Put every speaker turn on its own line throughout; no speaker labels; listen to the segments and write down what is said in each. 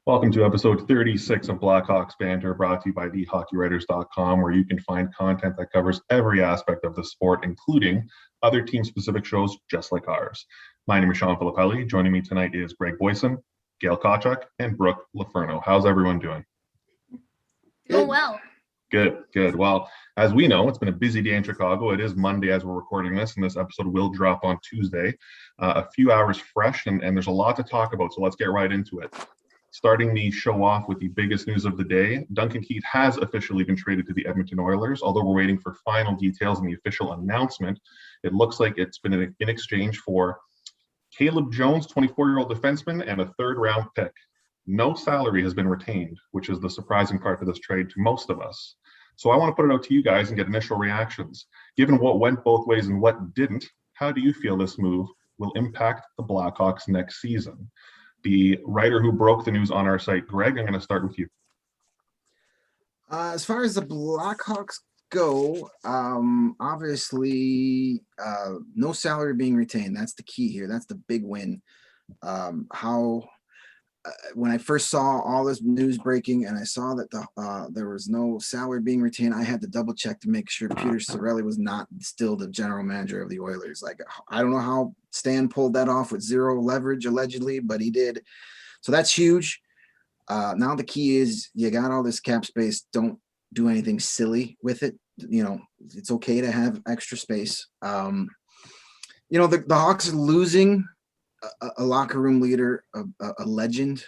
Welcome to episode 36 of Blackhawks Banter, brought to you by thehockeywriters.com, where you can find content that covers every aspect of the sport, including other team-specific shows just like ours. My name is Shaun Filippelli. Joining me tonight is Greg Boysen, Gail Kauchuk, and Brooke LoFurno. How's everyone doing?
Doing well.
Good. Well, as we know, it's been a busy day in Chicago. It is Monday as we're recording this, and this episode will drop on Tuesday. A few hours fresh, and there's a lot to talk about, so let's get right into it. Starting the show off with the biggest news of the day, Duncan Keith has officially been traded to the Edmonton Oilers. Although we're waiting for final details and the official announcement, it looks like it's been in exchange for Caleb Jones, 24-year-old defenseman, and a third-round pick. No salary has been retained, which is the surprising part of this trade to most of us. So I want to put it out to you guys and get initial reactions. Given what went both ways and what didn't, how do you feel this move will impact the Blackhawks next season? The writer who broke the news on our site, Greg, I'm going to start with you.
As far as the Blackhawks go, obviously no salary being retained. That's the key here. That's the big win. When I first saw all this news breaking and I saw that there was no salary being retained, I had to double check to make sure Peter Cirelli was not still the general manager of the Oilers. Like, I don't know how Stan pulled that off with zero leverage allegedly, but he did. So that's huge. Now the key is you got all this cap space. Don't do anything silly with it. You know, it's okay to have extra space. The Hawks are losing a locker room leader, a legend.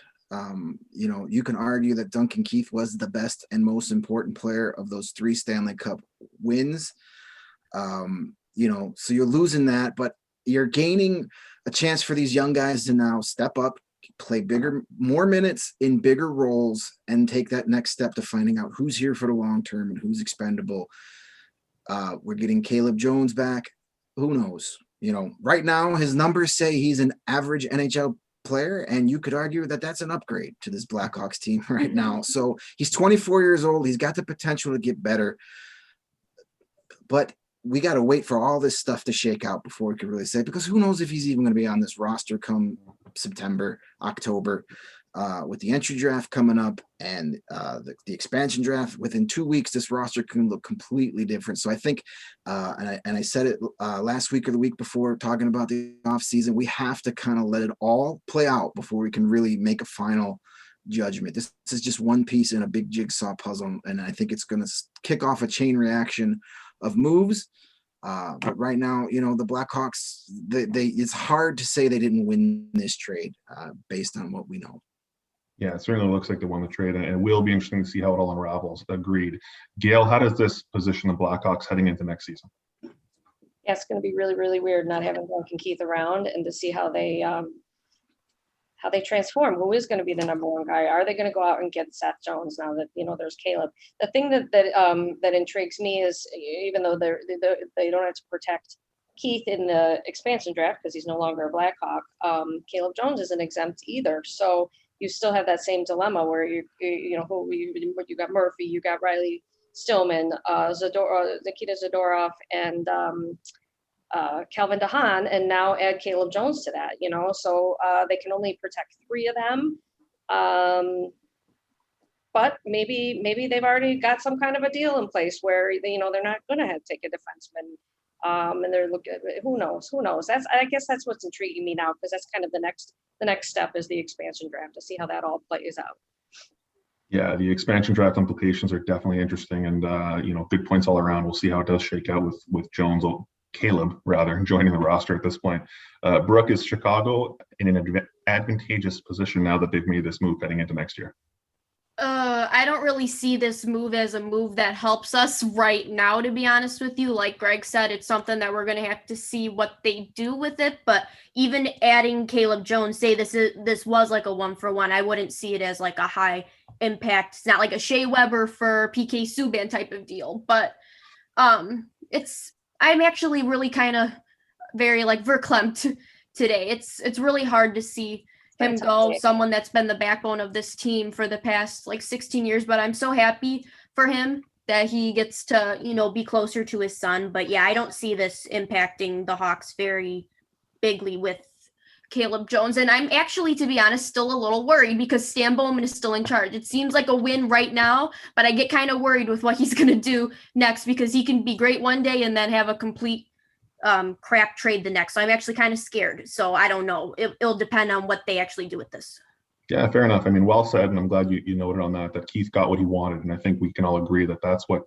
You can argue that Duncan Keith was the best and most important player of those 3 Stanley Cup wins. So you're losing that, but you're gaining a chance for these young guys to now step up, play more minutes in bigger roles, and take that next step to finding out who's here for the long term and who's expendable. We're getting Caleb Jones back. Who knows? Right now his numbers say he's an average NHL player, and you could argue that that's an upgrade to this Blackhawks team right now. So he's 24 years old. He's got the potential to get better, but we got to wait for all this stuff to shake out before we can really say, because who knows if he's even going to be on this roster come September, October, with the entry draft coming up and the expansion draft. Within 2 weeks, this roster can look completely different. So I think, and I said it last week or the week before, talking about the offseason, we have to kind of let it all play out before we can really make a final judgment. This is just one piece in a big jigsaw puzzle, and I think it's going to kick off a chain reaction of moves. But right now, the Blackhawks, it's hard to say they didn't win this trade based on what we know.
Yeah, it certainly looks like they won the trade, and it will be interesting to see how it all unravels. Agreed. Gail, how does this position the Blackhawks heading into next season?
Yeah, it's going to be really, really weird not having Duncan Keith around, and to see how they transform. Who is going to be the number one guy? Are they going to go out and get Seth Jones now that there's Caleb? The thing that intrigues me is, even though they don't have to protect Keith in the expansion draft because he's no longer a Blackhawk, Caleb Jones isn't exempt either. So you still have that same dilemma where you got Murphy, you got Riley Stillman, Nikita Zadorov, and Calvin DeHaan, and now add Caleb Jones to that. So they can only protect 3 of them. But maybe they've already got some kind of a deal in place where they're not going to take a defenseman. And they're looking. Who knows? I guess that's what's intriguing me now, because that's kind of the next step is the expansion draft, to see how that all plays out.
Yeah, the expansion draft implications are definitely interesting, and good points all around. We'll see how it does shake out with Jones, or Caleb rather, joining the roster at this point. Brooke, is Chicago in an advantageous position now that they've made this move heading into next year?
I don't really see this move as a move that helps us right now, to be honest with you. Like Greg said, it's something that we're going to have to see what they do with it. But even adding Caleb Jones, say this was like a 1-for-1, I wouldn't see it as like a high impact. It's not like a Shea Weber for PK Subban type of deal. But I'm actually really kind of very like verklempt today. It's really hard to see him go, someone that's been the backbone of this team for the past 16 years, but I'm so happy for him that he gets to, be closer to his son. But yeah, I don't see this impacting the Hawks very bigly with Caleb Jones. And I'm actually, to be honest, still a little worried because Stan Bowman is still in charge. It seems like a win right now, but I get kind of worried with what he's going to do next because he can be great one day and then have a complete crap trade the next. So I'm actually kind of scared. So I don't know. It'll depend on what they actually do with this.
Yeah, fair enough. I mean, well said, and I'm glad you noted on that Keith got what he wanted, and I think we can all agree that that's what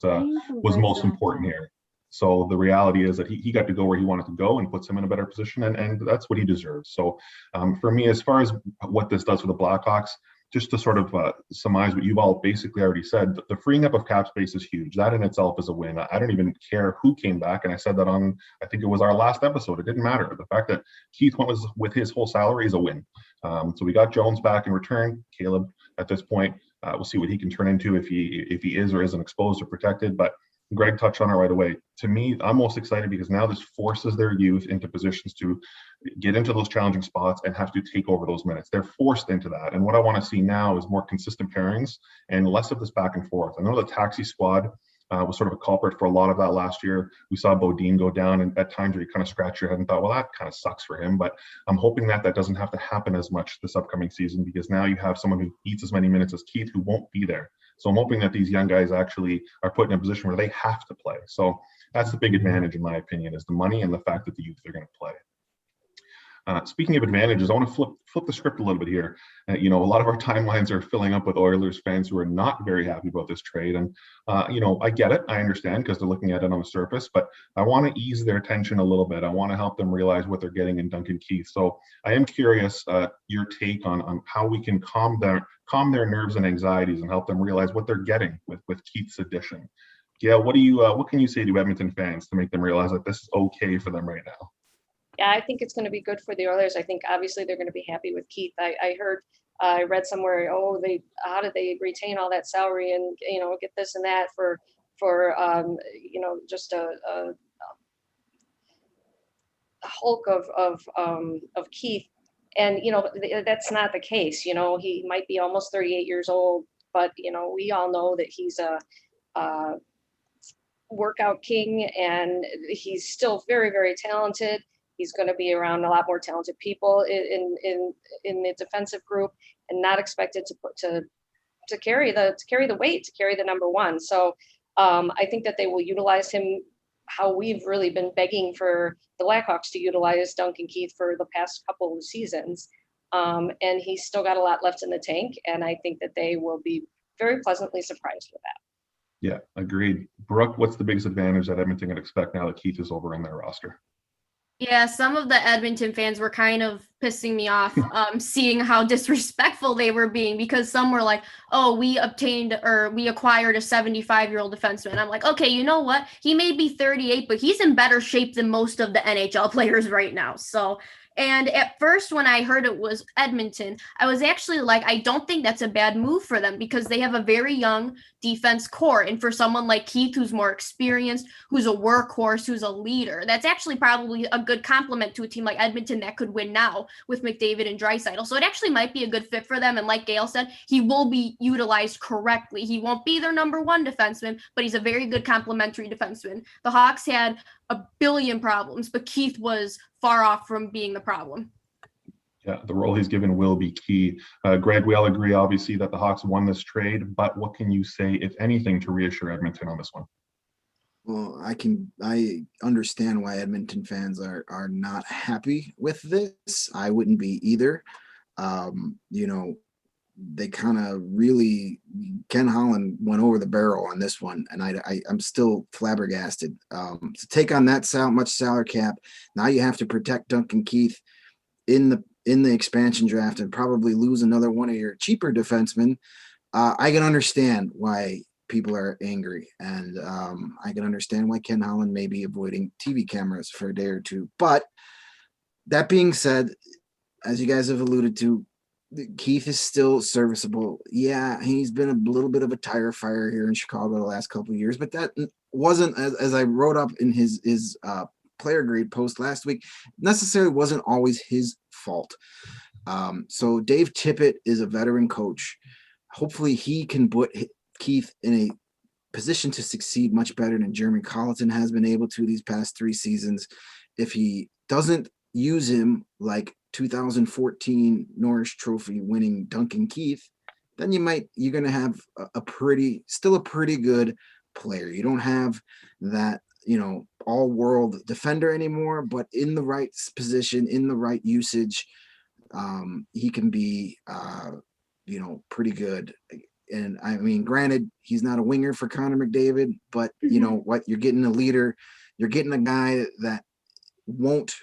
was most important here. So the reality is that he got to go where he wanted to go and puts him in a better position, and that's what he deserves. So for me, as far as what this does for the Blackhawks, just to sort of surmise what you've all basically already said, the freeing up of cap space is huge. That in itself is a win. I don't even care who came back, and I said that on, I think it was our last episode. It didn't matter. The fact that Keith went with his whole salary is a win. So we got Jones back in return. Caleb, at this point, we'll see what he can turn into if he is or isn't exposed or protected. But Greg touched on it right away. To me, I'm most excited because now this forces their youth into positions to get into those challenging spots and have to take over those minutes. They're forced into that. And what I want to see now is more consistent pairings and less of this back and forth. I know the taxi squad was sort of a culprit for a lot of that last year. We saw Bodine go down, and at times where you kind of scratch your head and thought, well, that kind of sucks for him. But I'm hoping that doesn't have to happen as much this upcoming season because now you have someone who eats as many minutes as Keith who won't be there. So I'm hoping that these young guys actually are put in a position where they have to play. So that's the big advantage, in my opinion, is the money and the fact that the youth are going to play. Speaking of advantages, I want to flip the script a little bit here. A lot of our timelines are filling up with Oilers fans who are not very happy about this trade. And, I get it. I understand because they're looking at it on the surface, but I want to ease their tension a little bit. I want to help them realize what they're getting in Duncan Keith. So I am curious your take on how we can calm their nerves and anxieties and help them realize what they're getting with Keith's addition. Gail, what can you say to Edmonton fans to make them realize that this is okay for them right now?
Yeah, I think it's going to be good for the Oilers. I think obviously they're going to be happy with Keith. I read somewhere, how did they retain all that salary and get this and that for just a hulk of Keith, and that's not the case. He might be almost 38 years old, but we all know that he's a workout king, and he's still very, very talented. He's going to be around a lot more talented people in the defensive group, and not expected to carry the weight, to carry the number one. So I think that they will utilize him how we've really been begging for the Blackhawks to utilize Duncan Keith for the past couple of seasons. And he's still got a lot left in the tank, and I think that they will be very pleasantly surprised with that.
Yeah, agreed. Brooke, what's the biggest advantage that Edmonton can expect now that Keith is over in their roster?
Yeah, some of the Edmonton fans were kind of pissing me off seeing how disrespectful they were being, because some were like, oh, we acquired a 75-year-old defenseman. I'm like, okay, you know what? He may be 38, but he's in better shape than most of the NHL players right now. So, and at first when I heard it was Edmonton, I was actually like, I don't think that's a bad move for them because they have a very young defense core. And for someone like Keith, who's more experienced, who's a workhorse, who's a leader, that's actually probably a good compliment to a team like Edmonton that could win now with McDavid and Draisaitl. So it actually might be a good fit for them. And like Gail said, he will be utilized correctly. He won't be their number one defenseman, but he's a very good complementary defenseman. The Hawks had a billion problems, but Keith was far off from being the problem.
Yeah, the role he's given will be key. Greg, we all agree, obviously, that the Hawks won this trade, but what can you say, if anything, to reassure Edmonton on this one?
Well, I understand why Edmonton fans are not happy with this. I wouldn't be either. They kind of really, Ken Holland went over the barrel on this one, and I'm still flabbergasted. To take on that much salary cap, now you have to protect Duncan Keith in the expansion draft and probably lose another one of your cheaper defensemen. I can understand why people are angry, and I can understand why Ken Holland may be avoiding TV cameras for a day or two. But that being said, as you guys have alluded to, Keith is still serviceable. Yeah, he's been a little bit of a tire fire here in Chicago the last couple of years, but that wasn't, as I wrote up in his player grade post last week, necessarily wasn't always his fault. So Dave Tippett is a veteran coach. Hopefully he can put Keith in a position to succeed much better than Jeremy Colleton has been able to these past 3 seasons. If he doesn't use him like 2014 Norris Trophy winning Duncan Keith, then you're going to have still a pretty good player. You don't have that, all world defender anymore, but in the right position, in the right usage, he can be, pretty good. And I mean, granted, he's not a winger for Connor McDavid, but you know what? You're getting a leader. You're getting a guy that won't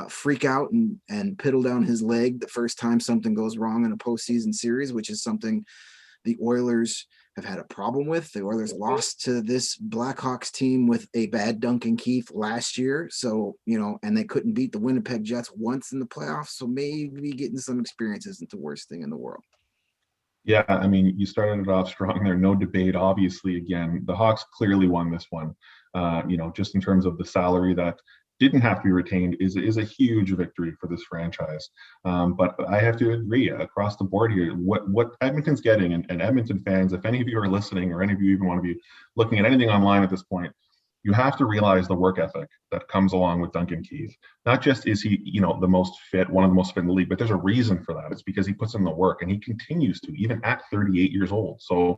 freak out and piddle down his leg the first time something goes wrong in a postseason series, which is something the Oilers have had a problem with. The Oilers lost to this Blackhawks team with a bad Duncan Keith last year. So, and they couldn't beat the Winnipeg Jets once in the playoffs. So maybe getting some experience isn't the worst thing in the world.
Yeah, I mean, you started it off strong there. No debate. Obviously, again, the Hawks clearly won this one. Just in terms of the salary that didn't have to be retained is a huge victory for this franchise. But I have to agree across the board here, what Edmonton's getting, and Edmonton fans, if any of you are listening or any of you even want to be looking at anything online at this point, you have to realize the work ethic that comes along with Duncan Keith. Not just is he, the most fit, one of the most fit in the league, but there's a reason for that. It's because he puts in the work, and he continues to, even at 38 years old. So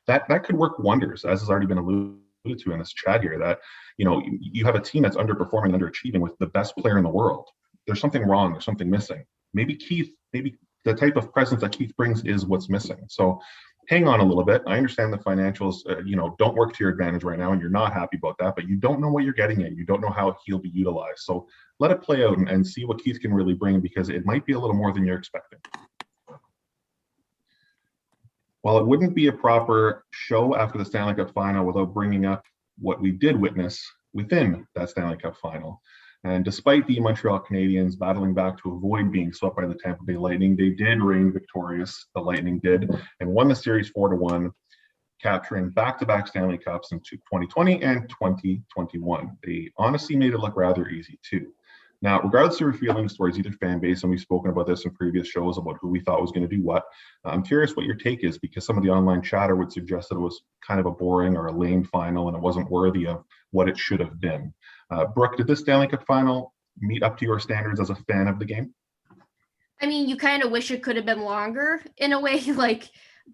that could work wonders, as has already been alluded to in this chat here, that you have a team that's underperforming, underachieving with the best player in the world. There's something wrong. There's something missing. Maybe the type of presence that Keith brings is what's missing. So hang on a little bit. I understand the financials, don't work to your advantage right now, and you're not happy about that, but you don't know what you're getting at. You don't know how he'll be utilized. So let it play out and see what Keith can really bring, because it might be a little more than you're expecting. While it wouldn't be a proper show after the Stanley Cup final without bringing up what we did witness within that Stanley Cup final. And despite the Montreal Canadiens battling back to avoid being swept by the Tampa Bay Lightning, they did reign victorious, the Lightning did, and won the series 4-1, capturing back-to-back Stanley Cups in 2020 and 2021. They honestly made it look rather easy too. Now, regardless of your feelings towards either fan base, and we've spoken about this in previous shows about who we thought was going to do what, I'm curious what your take is, because some of the online chatter would suggest that it was kind of a boring or a lame final and it wasn't worthy of what it should have been. Brooke, did this Stanley Cup final meet up to your standards as a fan of the game?
I mean, you kind of wish it could have been longer in a way,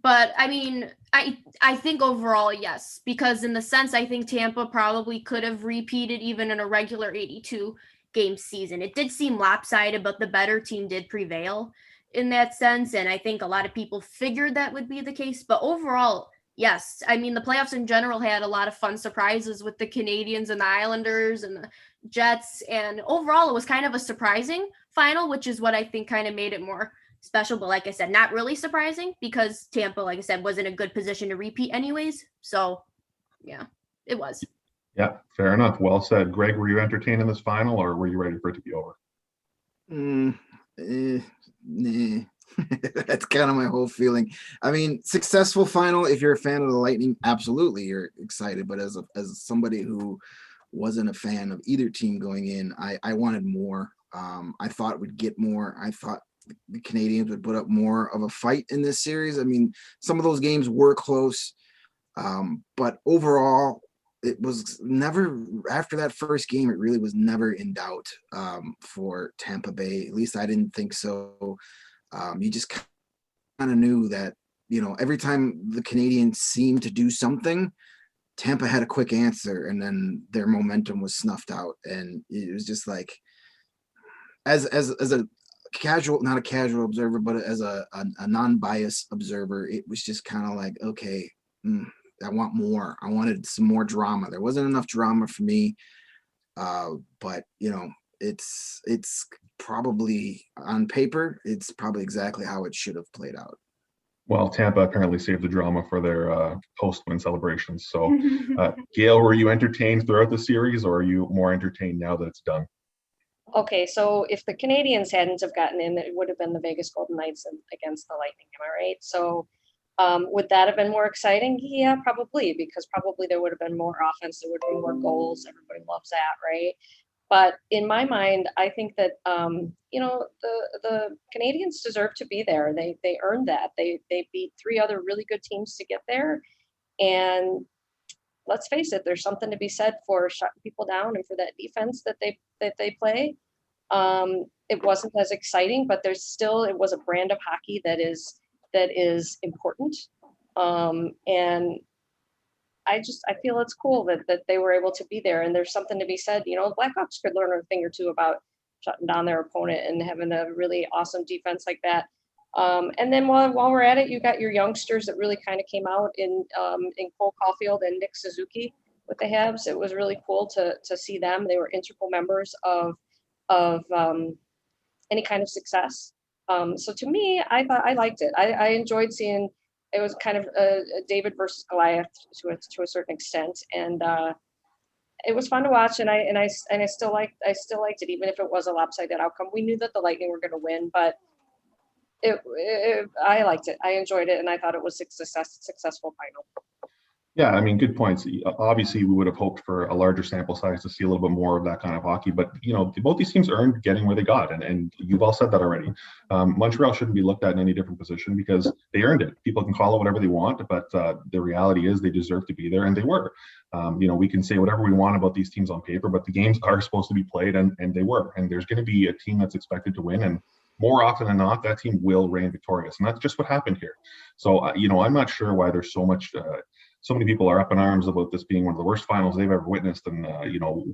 but I mean, I think overall, yes, because in the sense, I think Tampa probably could have repeated even in a regular 82 game season. It did seem lopsided, but the better team did prevail in that sense. And I think a lot of people figured that would be the case, but overall, yes. I mean, the playoffs in general had a lot of fun surprises with the Canadiens and the Islanders and the Jets. And overall, it was kind of a surprising final, which is what I think kind of made it more special. But like I said, not really surprising, because Tampa, like I said, was in a good position to repeat anyways. So yeah, it was.
Yeah, fair enough. Well said. Greg, were you entertained in this final, or were you ready for it to be over?
Nah. That's kind of my whole feeling. I mean, successful final, if you're a fan of the Lightning, absolutely you're excited. But as somebody who wasn't a fan of either team going in, I wanted more. I thought it would get more. I thought the Canadiens would put up more of a fight in this series. I mean, some of those games were close, but overall, it was never, after that first game, it really was never in doubt for Tampa Bay. At least I didn't think so. You just kind of knew that, every time the Canadiens seemed to do something, Tampa had a quick answer, and then their momentum was snuffed out. And it was just like, as a casual, not a casual observer, but as a non-biased observer, it was just kind of like, okay, I want more. I wanted some more drama. There wasn't enough drama for me. But it's probably, on paper, it's probably exactly how it should have played out.
Well, Tampa apparently saved the drama for their post-win celebrations. So, Gail, were you entertained throughout the series, or are you more entertained now that it's done?
Okay, so if the Canadiens hadn't have gotten in, it would have been the Vegas Golden Knights against the Lightning. Am I right? So would that have been more exciting? Yeah, probably, because probably there would have been more offense. There would have been more goals. Everybody loves that, right? But in my mind, I think that, the Canadiens deserve to be there. They earned that. They beat 3 other really good teams to get there. And let's face it, there's something to be said for shutting people down and for that defense that they play. it wasn't as exciting, but it was a brand of hockey that is important. And I feel it's cool that they were able to be there, and there's something to be said. Blackhawks could learn a thing or two about shutting down their opponent and having a really awesome defense like that. And then while we're at it, you got your youngsters that really kind of came out in Cole Caulfield and Nick Suzuki with the Habs. It was really cool to see them. They were integral members of any kind of success. So to me, I liked it. I enjoyed seeing. It was kind of a David versus Goliath to a certain extent, and it was fun to watch. And I still liked it, even if it was a lopsided outcome. We knew that the Lightning were going to win, but I liked it. I enjoyed it, and I thought it was a successful final.
Yeah, I mean, good points. Obviously, we would have hoped for a larger sample size to see a little bit more of that kind of hockey. But, both these teams earned getting where they got. And you've all said that already. Montreal shouldn't be looked at in any different position because they earned it. People can call it whatever they want, but the reality is they deserve to be there, and they were. We can say whatever we want about these teams on paper, but the games are supposed to be played, and they were. And there's going to be a team that's expected to win. And more often than not, that team will reign victorious. And that's just what happened here. So, I'm not sure why there's so many people are up in arms about this being one of the worst finals they've ever witnessed. And,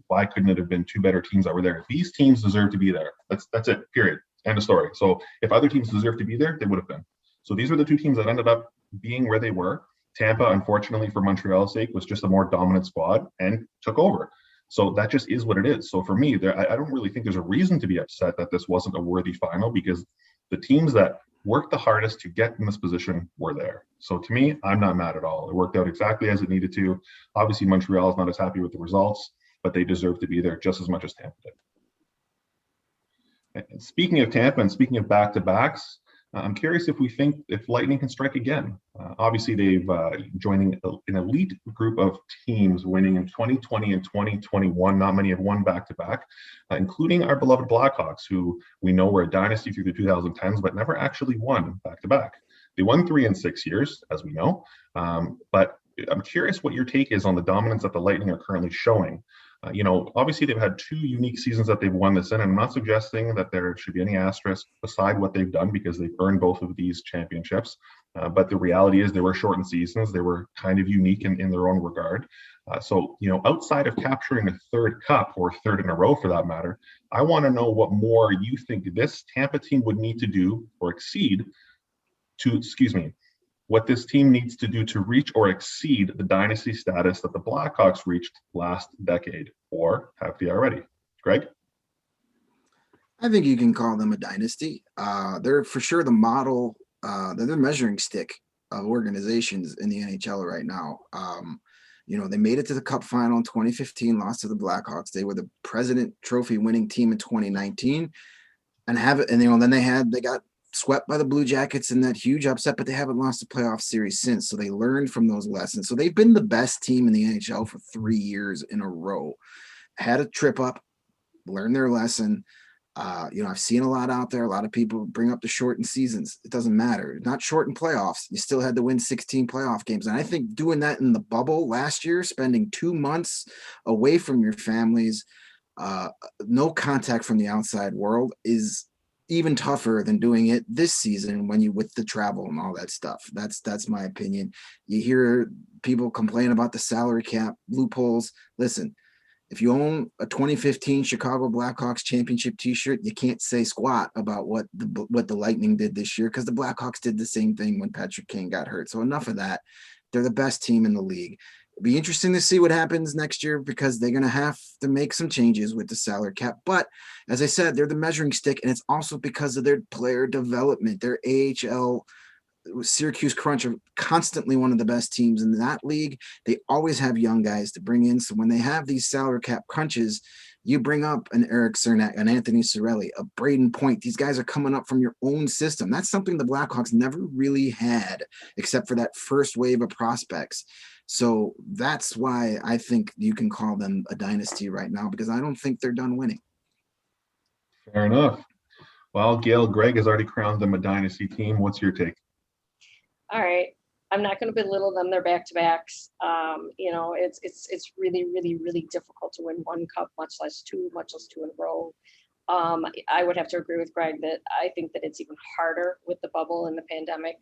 why couldn't it have been two better teams that were there? These teams deserve to be there. That's it, period. End of story. So if other teams deserve to be there, they would have been. So these were the two teams that ended up being where they were. Tampa, unfortunately, for Montreal's sake, was just a more dominant squad and took over. So that just is what it is. So for me, I don't really think there's a reason to be upset that this wasn't a worthy final, because the teams that worked the hardest to get in this position were there. So to me, I'm not mad at all. It worked out exactly as it needed to. Obviously, Montreal is not as happy with the results, but they deserve to be there just as much as Tampa did. And speaking of Tampa and speaking of back-to-backs, I'm curious if Lightning can strike again. Obviously, they've joining an elite group of teams winning in 2020 and 2021. Not many have won back-to-back, including our beloved Blackhawks, who we know were a dynasty through the 2010s, but never actually won back-to-back. They won 3 in 6 years, as we know. But I'm curious what your take is on the dominance that the Lightning are currently showing. Obviously they've had 2 unique seasons that they've won this in, and I'm not suggesting that there should be any asterisk beside what they've done, because they've earned both of these championships. But the reality is they were shortened seasons. They were kind of unique in their own regard. So, outside of capturing a third cup, or third in a row for that matter, I want to know what more you think this Tampa team would need to do or exceed what this team needs to do to reach or exceed the dynasty status that the Blackhawks reached last decade, or have they already? Greg?
I think you can call them a dynasty. They're for sure the model, they're the measuring stick of organizations in the NHL right now. They made it to the Cup final in 2015, lost to the Blackhawks. They were the President Trophy winning team in 2019, and they got swept by the Blue Jackets in that huge upset, but they haven't lost a playoff series since. So they learned from those lessons. So they've been the best team in the NHL for 3 years in a row. Had a trip up, learned their lesson. I've seen a lot out there. A lot of people bring up the shortened seasons. It doesn't matter. Not shortened playoffs. You still had to win 16 playoff games. And I think doing that in the bubble last year, spending 2 months away from your families, no contact from the outside world, is even tougher than doing it this season with the travel and all that stuff. That's my opinion. You hear people complain about the salary cap loopholes. Listen, if you own a 2015 Chicago Blackhawks championship t-shirt, you can't say squat about what the Lightning did this year, because the Blackhawks did the same thing when Patrick Kane got hurt. So enough of that. They're the best team in the league. It'll be interesting to see what happens next year, because they're going to have to make some changes with the salary cap. But as I said, they're the measuring stick, and it's also because of their player development. Their AHL Syracuse Crunch are constantly one of the best teams in that league. They always have young guys to bring in. So when they have these salary cap crunches, you bring up an Eric Cernak, an Anthony Cirelli, a Braden Point. These guys are coming up from your own system. That's something the Blackhawks never really had, except for that first wave of prospects. So that's why I think you can call them a dynasty right now, because I don't think they're done winning.
Fair enough. Well, Gail, Greg has already crowned them a dynasty team. What's your take?
All right. I'm not going to belittle them. They're back-to-backs. It's really, really, really difficult to win one cup, much less two in a row. I would have to agree with Greg that I think that it's even harder with the bubble and the pandemic,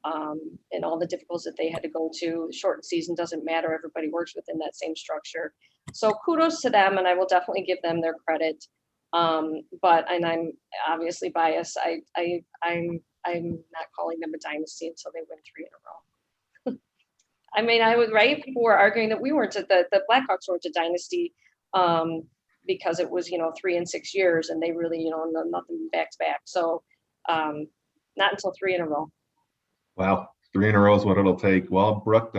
and all the difficulties that they had to go to. Shortened season doesn't matter. Everybody works within that same structure. So kudos to them, and I will definitely give them their credit. But I'm obviously biased. I'm not calling them a dynasty until they win 3 in a row. I mean, I would, right? People were arguing that we weren't the Blackhawks weren't a dynasty, because it was, 3 in 6 years, and they really, nothing back to back. So not until 3 in a row.
Wow, 3 in a row is what it'll take. Well, Brooke,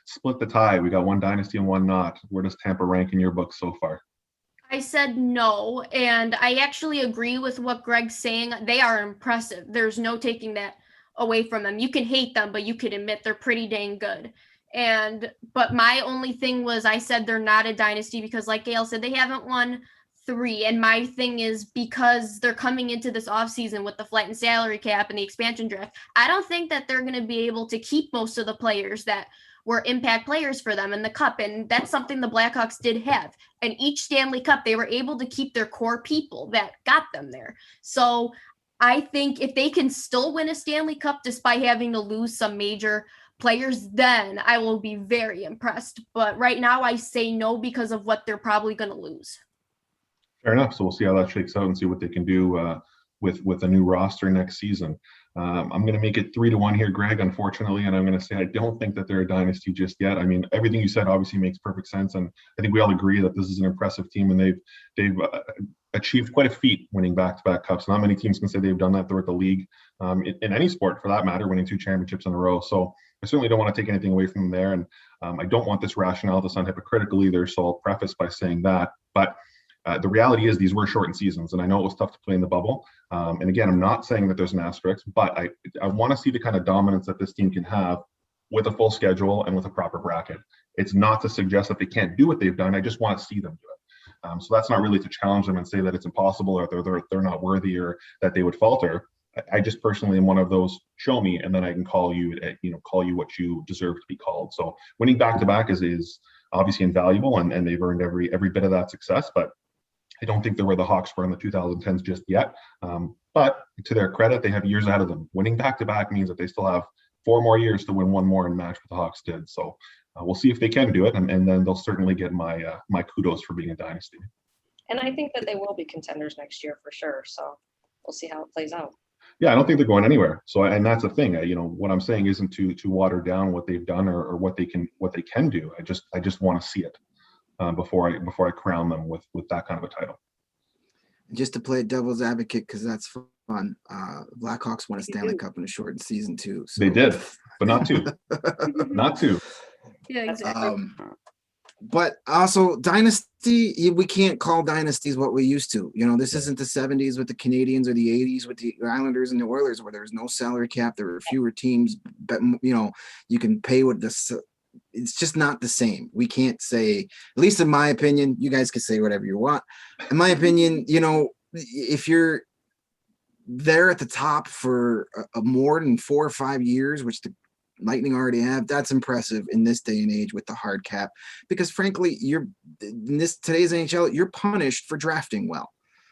split the tie. We got 1 dynasty and 1 not. Where does Tampa rank in your book so far?
I said no, and I actually agree with what Greg's saying. They are impressive. There's no taking that away from them. You can hate them, but you can admit they're pretty dang good. But my only thing was, I said they're not a dynasty because, like Gail said, they haven't won 3. And my thing is, because they're coming into this offseason with the flattened salary cap and the expansion draft, I don't think that they're going to be able to keep most of the players that were impact players for them in the cup. And that's something the Blackhawks did have. And each Stanley Cup, they were able to keep their core people that got them there. So I think if they can still win a Stanley Cup despite having to lose some major players, then I will be very impressed. But right now I say no because of what they're probably going to lose.
Fair enough. So we'll see how that shakes out and see what they can do with a new roster next season. I'm going to make it 3-1 here, Greg, unfortunately, and I'm going to say I don't think that they're a dynasty just yet. I mean, everything you said obviously makes perfect sense, and I think we all agree that this is an impressive team, and they've achieved quite a feat winning back-to-back cups. Not many teams can say they've done that throughout the league, in any sport for that matter, winning 2 championships in a row. So I certainly don't want to take anything away from them there, and I don't want this rationale to sound hypocritical either, so I'll preface by saying that. But the reality is these were shortened seasons, and I know it was tough to play in the bubble. And again, I'm not saying that there's an asterisk, but I want to see the kind of dominance that this team can have with a full schedule and with a proper bracket. It's not to suggest that they can't do what they've done. I just want to see them do it. So that's not really to challenge them and say that it's impossible or they're not worthy or that they would falter. I just personally am one of those, show me, and then I can call you what you deserve to be called. So winning back-to-back is obviously invaluable, and they've earned every bit of that success, but I don't think they're where the Hawks were in the 2010s just yet. But to their credit, they have years ahead of them. Winning back-to-back means that they still have 4 more years to win 1 more and match what the Hawks did. So we'll see if they can do it, and then they'll certainly get my kudos for being a dynasty.
And I think that they will be contenders next year for sure. So we'll see how it plays out.
Yeah, I don't think they're going anywhere. So, and that's the thing. What I'm saying isn't to water down what they've done or what they can do. I just want to see it before I crown them with that kind of a title.
Just to play devil's advocate, because that's fun. Blackhawks won a Stanley Cup in a shortened season too. So.
They did, but not 2. Not 2.
Yeah, exactly.
But also dynasty, we can't call dynasties what we used to. This isn't the 70s with the Canadians or the 80s with the Islanders and the Oilers, where there's no salary cap. There were fewer teams, but you can pay what this. It's just not the same. We can't say, at least in my opinion, you guys can say whatever you want. In my opinion, if you're there at the top for a more than 4 or 5 years, which the Lightning already have, that's impressive in this day and age with the hard cap, because frankly, today's NHL, you're punished for drafting well.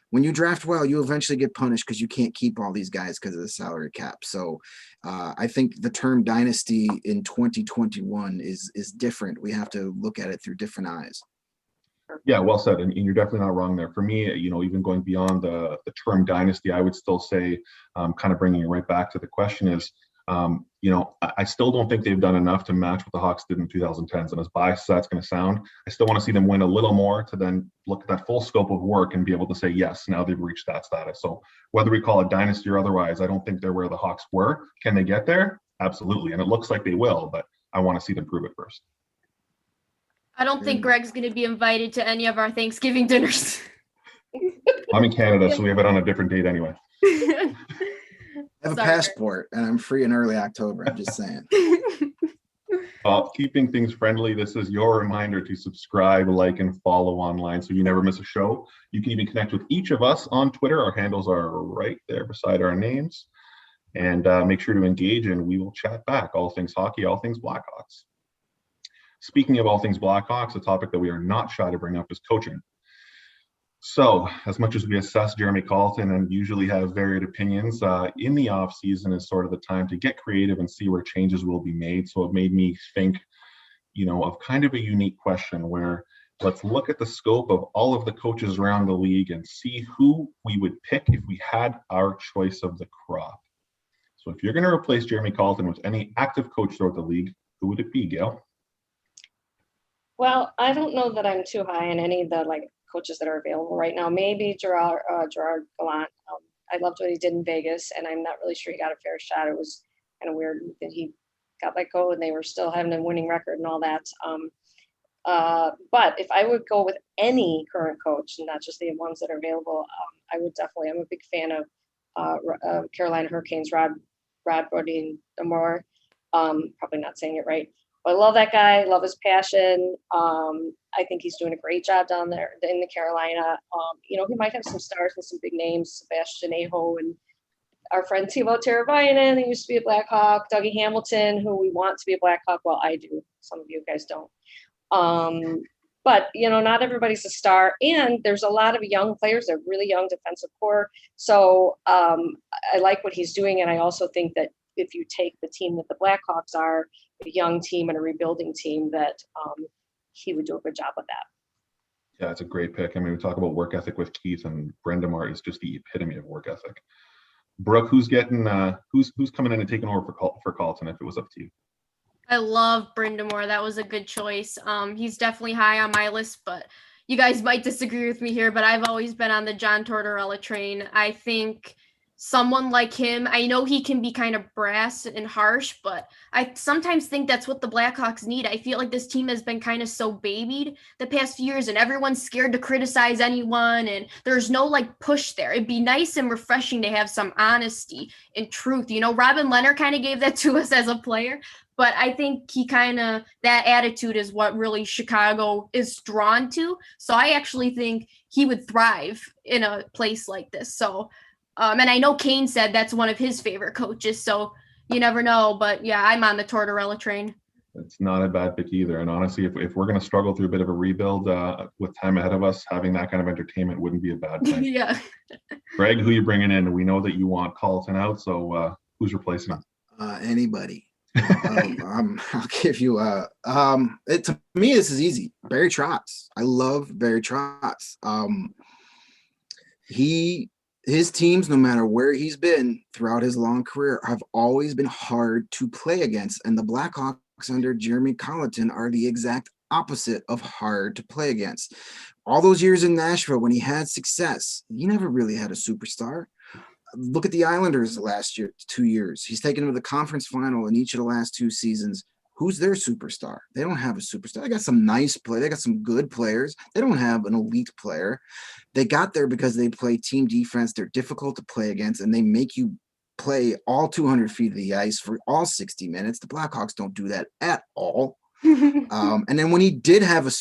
When you draft well, you eventually get punished because you can't keep all these guys because of the salary cap. So I think the term dynasty in 2021 is different. We have to look at it through different eyes.
Yeah, well said. And you're definitely not wrong there. For me, even going beyond the term dynasty, I would still say, kind of bringing it right back to the question is, I still don't think they've done enough to match what the Hawks did in 2010s. And as biased as that's going to sound, I still want to see them win a little more to then look at that full scope of work and be able to say, yes, now they've reached that status. So whether we call it dynasty or otherwise, I don't think they're where the Hawks were. Can they get there? Absolutely. And it looks like they will, but I want to see them prove it first.
I don't think Greg's going to be invited to any of our Thanksgiving dinners.
I'm in Canada, so we have it on a different date anyway.
I have a passport and I'm free in early October. I'm just saying.
Well, keeping things friendly, this is your reminder to subscribe, like, and follow online so you never miss a show. You can even connect with each of us on Twitter. Our handles are right there beside our names. And make sure to engage and we will chat back. All things hockey, all things Blackhawks. Speaking of all things Blackhawks, a topic that we are not shy to bring up is coaching. So, as much as we assess Jeremy Colleton and usually have varied opinions, in the off season is sort of the time to get creative and see where changes will be made. So it made me think, of kind of a unique question where let's look at the scope of all of the coaches around the league and see who we would pick if we had our choice of the crop. So if you're going to replace Jeremy Colleton with any active coach throughout the league, who would it be, Gail?
Well, I don't know that I'm too high on any of the coaches that are available right now. Maybe Gerard Gallant. I loved what he did in Vegas, and I'm not really sure he got a fair shot. It was kind of weird that he got let go and they were still having a winning record and all that. But if I would go with any current coach, and not just the ones that are available, I would definitely. I'm a big fan of Carolina Hurricanes, Rod Brind'Amour. Probably not saying it right. I love that guy, love his passion. I think he's doing a great job down there in the Carolina. He might have some stars and some big names, Sebastian Aho and our friend Timo Teravainen, who used to be a Blackhawk, Dougie Hamilton, who we want to be a Blackhawk. Well, I do. Some of you guys don't. But, not everybody's a star. And there's a lot of young players, they're really young defensive core. So I like what he's doing. And I also think that if you take the team that the Blackhawks are, a young team and a rebuilding team, that he would do a good job with that.
Yeah, it's a great pick. I mean, we talk about work ethic with Keith, and Brind'Amour is just the epitome of work ethic. Brooke, who's coming in and taking over for Colleton if it was up to you?
I love Brind'Amour. That was a good choice. He's definitely high on my list, but you guys might disagree with me here, but I've always been on the John Tortorella train. I think someone like him, I know he can be kind of brass and harsh, but I sometimes think that's what the Blackhawks need. I feel like this team has been kind of so babied the past few years, and everyone's scared to criticize anyone, and there's no push there. It'd be nice and refreshing to have some honesty and truth. Robin Leonard kind of gave that to us as a player, but I think that attitude is what really Chicago is drawn to. So I actually think he would thrive in a place like this. So and I know Kane said that's one of his favorite coaches, so you never know. But yeah, I'm on the Tortorella train.
It's not a bad pick either. And honestly, if we're going to struggle through a bit of a rebuild with time ahead of us, having that kind of entertainment wouldn't be a bad thing.
Yeah.
Greg, who you bringing in? We know that you want Colleton out, so who's replacing him?
Anybody. I'll give you to me, this is easy. Barry Trotz. I love Barry Trotz. His teams, no matter where he's been throughout his long career, have always been hard to play against. And the Blackhawks under Jeremy Colleton are the exact opposite of hard to play against. All those years in Nashville, when he had success, he never really had a superstar. Look at the Islanders the last 2 years. He's taken them to the conference final in each of the last 2 seasons. Who's their superstar? They don't have a superstar. They got some nice play. They got some good players. They don't have an elite player. They got there because they play team defense. They're difficult to play against, and they make you play all 200 feet of the ice for all 60 minutes. The Blackhawks don't do that at all. And then when he did have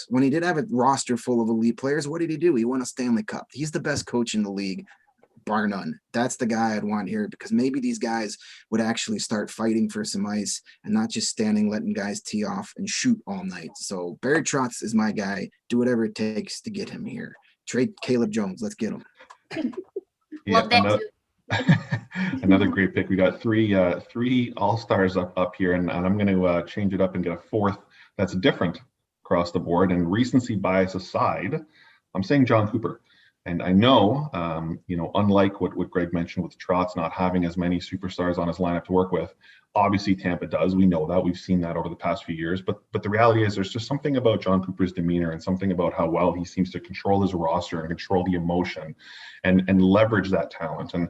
when he did have a roster full of elite players, what did he do? He won a Stanley Cup. He's the best coach in the league, bar none. That's the guy I'd want here, because maybe these guys would actually start fighting for some ice and not just standing, letting guys tee off and shoot all night. So Barry Trotz is my guy. Do whatever it takes to get him here. Trade Caleb Jones. Let's get him.
Love that too.
Another great pick. We got three all-stars up here, and I'm going to change it up and get a fourth that's different across the board. And recency bias aside, I'm saying John Cooper. And I know, unlike what Greg mentioned with Trotz not having as many superstars on his lineup to work with, obviously Tampa does. We know that. We've seen that over the past few years. But the reality is there's just something about John Cooper's demeanor and something about how well he seems to control his roster and control the emotion and leverage that talent. And,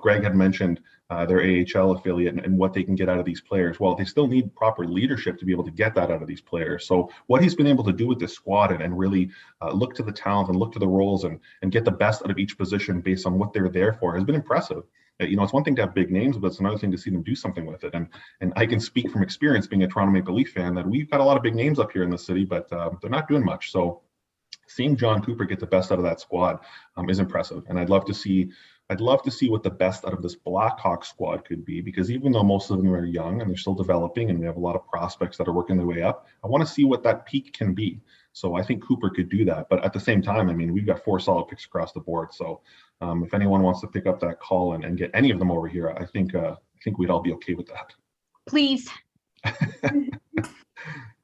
Greg had mentioned their AHL affiliate and what they can get out of these players. Well, they still need proper leadership to be able to get that out of these players. So what he's been able to do with this squad and really look to the talent and look to the roles and get the best out of each position based on what they're there for has been impressive. It's one thing to have big names, but it's another thing to see them do something with it. And I can speak from experience being a Toronto Maple Leaf fan that we've got a lot of big names up here in the city, but they're not doing much. So seeing John Cooper get the best out of that squad is impressive. And I'd love to see what the best out of this Blackhawks squad could be, because even though most of them are young and they're still developing and we have a lot of prospects that are working their way up, I want to see what that peak can be. So I think Cooper could do that. But at the same time, I mean, we've got 4 solid picks across the board. So if anyone wants to pick up that call and get any of them over here, I think we'd all be okay with that.
Please.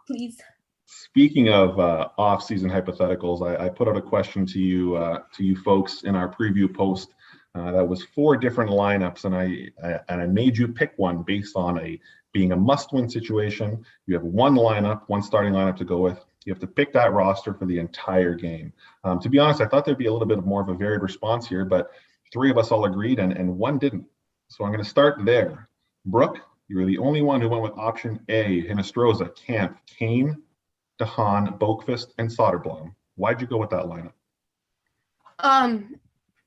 Please.
Speaking of off-season hypotheticals, I put out a question to you folks in our preview post that was 4 different lineups, and I made you pick one based on being a must-win situation. You have one starting lineup to go with. You have to pick that roster for the entire game. To be honest, I thought there'd be a little bit more of a varied response here, but 3 of us all agreed and one didn't. So I'm going to start there. Brooke, you were the only one who went with option A: Hinostroza, Camp, Kane, DeHaan, Boqvist, and Soderblom. Why'd you go with that lineup?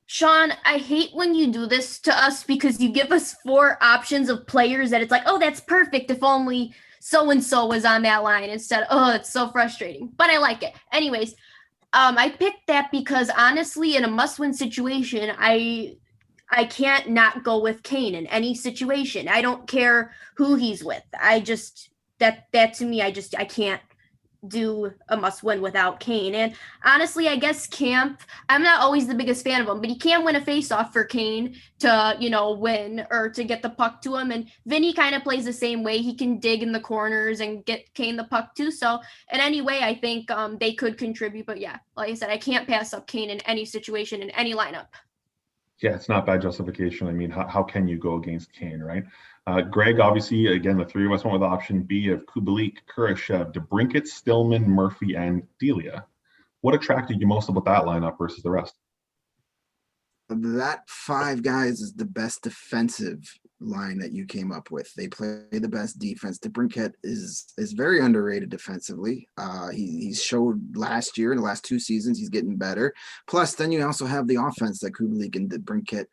Shaun, I hate when you do this to us because you give us 4 options of players that it's like, oh, that's perfect if only so-and-so was on that line instead. Oh, it's so frustrating, but I like it. Anyways, I picked that because honestly, in a must-win situation, I can't not go with Kane in any situation. I don't care who he's with. I just, that to me, I can't do a must-win without Kane. And honestly, I guess Camp, I'm not always the biggest fan of him, but he can win a face-off for Kane to, win or to get the puck to him. And Vinny kind of plays the same way. He can dig in the corners and get Kane the puck too. So in any way, I think they could contribute. But yeah, like I said, I can't pass up Kane in any situation, in any lineup.
Yeah, it's not bad justification. I mean, how can you go against Kane, right? Greg, obviously, again, the 3 of us went with option B of Kubalik, Kurashev, DeBrincat, Stillman, Murphy, and Delia. What attracted you most about that lineup versus the rest?
That 5 guys is the best defensive line that you came up with. They play the best defense. DeBrincat is very underrated defensively. He showed last year, in the last 2 seasons, he's getting better. Plus, then you also have the offense that Kubalik and DeBrincat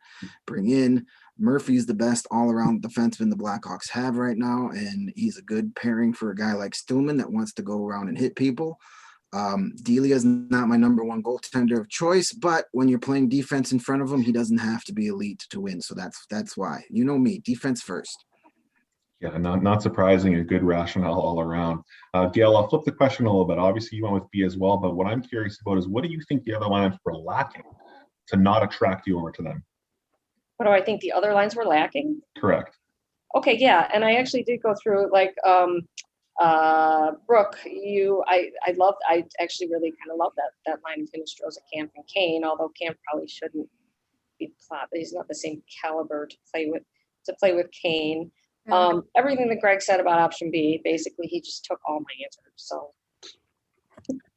bring in. Murphy's the best all-around defenseman the Blackhawks have right now, and he's a good pairing for a guy like Stillman that wants to go around and hit people. Delia is not my number 1 goaltender of choice, but when you're playing defense in front of him, he doesn't have to be elite to win. So that's why. You know me, defense first.
Yeah, not surprising. A good rationale all around. Gail, I'll flip the question a little bit. Obviously, you went with B as well, but what I'm curious about is what do you think the other lineups were lacking to not attract you over to them?
What do I think the other lines were lacking?
Correct.
Okay, yeah, and I actually did go through Brooke, I actually really kind of love that line of Hinostroza, Camp, and Kane, although Camp probably shouldn't be he's not the same caliber to play with Kane. Mm-hmm. Everything that Greg said about option B, basically he just took all my answers. So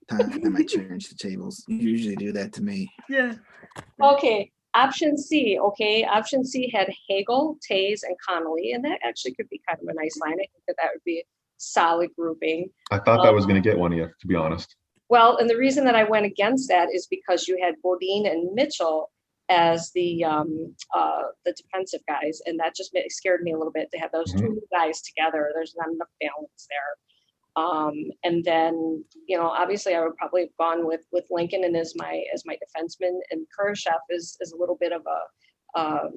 I might change the tables. You usually do that to me.
Yeah.
Okay. Option C, Option C had Hagel, Tays, and Connolly, and that actually could be kind of a nice line. I think that would be a solid grouping.
I thought that was going to get one of you, to be honest.
Well, and the reason that I went against that is because you had Bodine and Mitchell as the defensive guys, and that just scared me a little bit to have those 2 guys together. There's not enough balance there. And then, obviously I would probably have gone with Lincoln and as my defenseman, and Kurashev is a little bit of a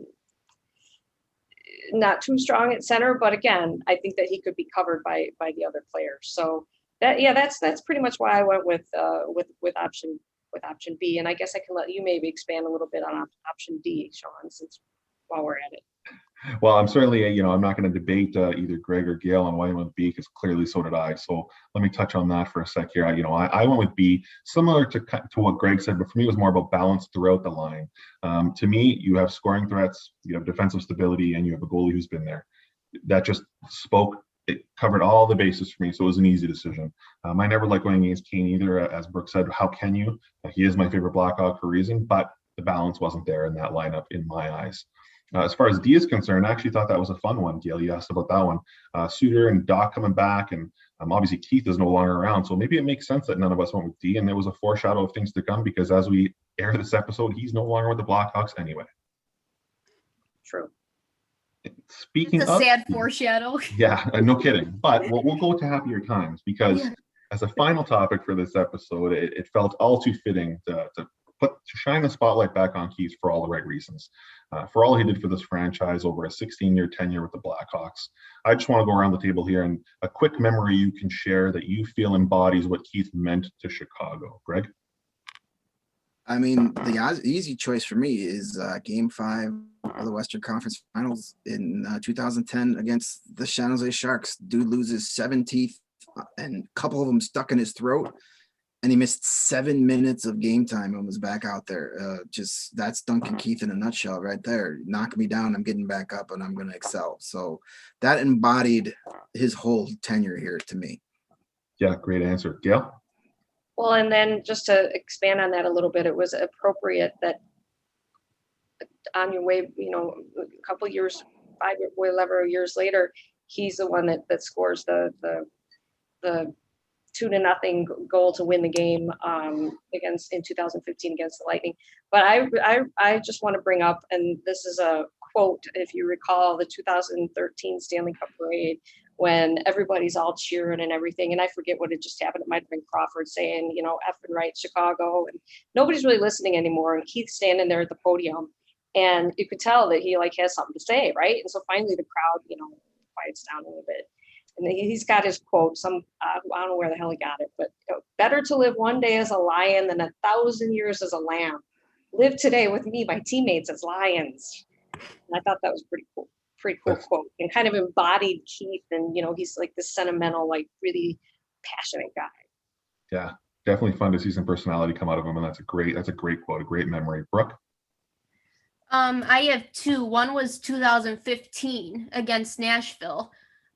not too strong at center, but again, I think that he could be covered by the other players. So that's pretty much why I went with option B. And I guess I can let you maybe expand a little bit on option D, Shaun, since while we're at it.
Well, I'm certainly, I'm not going to debate either Greg or Gail on why you went B, because clearly so did I. So let me touch on that for a sec here. I went with B, similar to what Greg said, but for me, it was more about balance throughout the line. To me, you have scoring threats, you have defensive stability, and you have a goalie who's been there. That just it covered all the bases for me, so it was an easy decision. I never liked going against Kane either. As Brooke said, how can you? He is my favorite Blackhawk for a reason, but the balance wasn't there in that lineup in my eyes. As far as D is concerned, I actually thought that was a fun one, Gail. You asked about that one. Suter and Doc coming back, and obviously Keith is no longer around, so maybe it makes sense that none of us went with D, and there was a foreshadow of things to come, because as we air this episode, he's no longer with the Blackhawks anyway.
True.
Speaking
it's a sad foreshadow.
Yeah, no kidding. But we'll go to happier times, because as a final topic for this episode, it felt all too fitting to shine the spotlight back on Keith for all the right reasons. For all he did for this franchise over a 16-year tenure with the Blackhawks. I just want to go around the table here and a quick memory you can share that you feel embodies what Keith meant to Chicago. Greg?
I mean, the easy choice for me is Game 5 of the Western Conference Finals in 2010 against the San Jose Sharks. Dude loses 7 teeth and a couple of them stuck in his throat, and he missed 7 minutes of game time and was back out there. That's Duncan Keith in a nutshell right there. Knock me down, I'm getting back up, and I'm going to excel. So that embodied his whole tenure here to me.
Yeah, great answer. Gail?
Well, and then just to expand on that a little bit, it was appropriate that on your way, a couple years, 5 or whatever years later, he's the one that scores the 2-0 goal to win the game in 2015 against the Lightning. But I just want to bring up, and this is a quote, if you recall the 2013 Stanley Cup parade, when everybody's all cheering and everything. And I forget what had just happened. It might have been Crawford saying, effing right, Chicago. And nobody's really listening anymore. And Keith's standing there at the podium. And you could tell that he has something to say, right? And so finally the crowd, quiets down a little bit. And he's got his quote. I don't know where the hell he got it, but better to live one day as a lion than 1,000 years as a lamb. Live today with me, my teammates, as lions. And I thought that was pretty cool quote, and kind of embodied Keith. And, he's like this sentimental, really passionate guy.
Yeah, definitely fun to see some personality come out of him. And that's a great quote, a great memory. Brooke?
I have 2. One was 2015 against Nashville.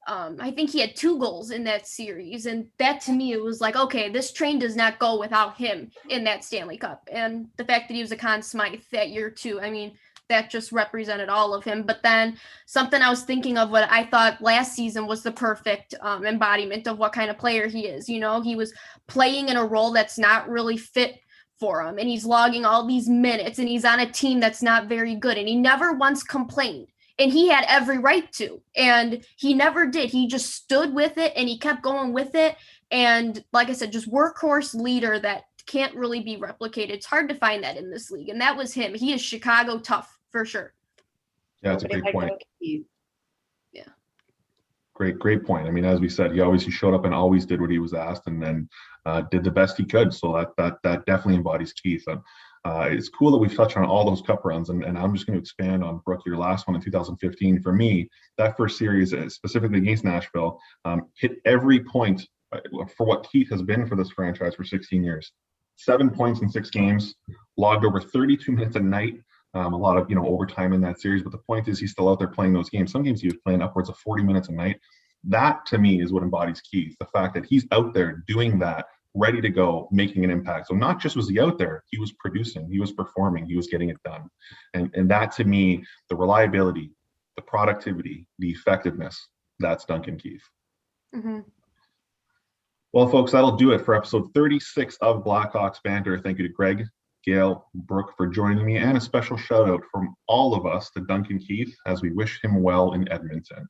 I think he had 2 goals in that series. And that to me, it was like, okay, this train does not go without him in that Stanley Cup. And the fact that he was a Conn Smythe that year too, I mean, that just represented all of him. But then something I was thinking of, what I thought last season was the perfect embodiment of what kind of player he is. He was playing in a role that's not really fit for him, and he's logging all these minutes, and he's on a team that's not very good, and he never once complained. And he had every right to, and he never did. He just stood with it, and he kept going with it. And like I said, just workhorse leader that can't really be replicated. It's hard to find that in this league, and that was him. He is Chicago tough for sure.
Yeah, that's a great point.
Yeah.
Great point. I mean, as we said, he showed up and always did what he was asked, and then did the best he could. So that definitely embodies Keith. And it's cool that we've touched on all those cup runs, and I'm just going to expand on, Brooke, your last one in 2015. For me, that first series, specifically against Nashville, hit every point for what Keith has been for this franchise for 16 years. 7 points in 6 games, logged over 32 minutes a night. A lot of overtime in that series, but the point is he's still out there playing those games. Some games he was playing upwards of 40 minutes a night. That to me is what embodies Keith, the fact that he's out there doing that, ready to go, making an impact. So not just was he out there, he was producing, he was performing, he was getting it done. And that to me, the reliability, the productivity, the effectiveness, that's Duncan Keith.
Mm-hmm.
Well, folks, that'll do it for episode 36 of Blackhawks Banter. Thank you to Greg, Gail, Brooke for joining me, and a special shout out from all of us to Duncan Keith as we wish him well in Edmonton.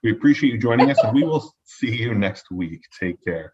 We appreciate you joining us, and we will see you next week. Take care.